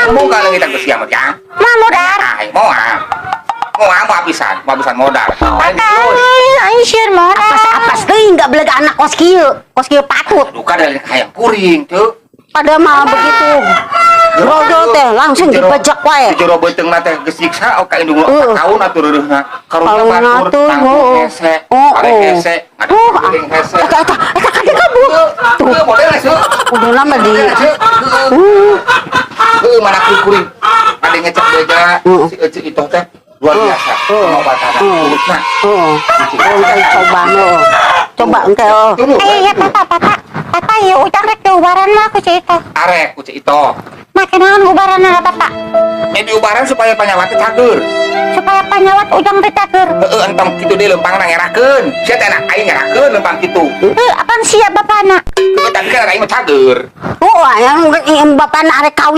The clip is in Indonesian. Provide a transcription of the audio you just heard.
Bukan lagi tak siapa ya. Mau modal. Mau habisan modal. Aisyah modal. Apa sih nggak belega anak kos kieu patut. Duka dari kayak kuring tuh. Pada mah begitu. Brojol teh langsung dibajak wae. Jero beuteung na teh geus siksa ka indung tahun atuh reureusna. Karunya batur hese. Hese. Aduh hese. Eta kade kabu. Tuh model geus. Udah lama di. Mana kuring. Ade ngecek beja si Ece itu teh luar biasa. Pengobatan kulitna. Coba engke. Ya papa ya utang rek ubaran mah ku cerita. Arek ku itu. Make naon ubaran na papa? Diubaran supaya panyawat teh cager. Supaya panyawat ujang teh cager. Heeh entong kitu deui lempangna ngerakeun. Sia teh anak aing ngerakeun lempang kitu. Apaan sia bapana? Tapi kan anak aing mah cager. Oh, yang bapana arek kawin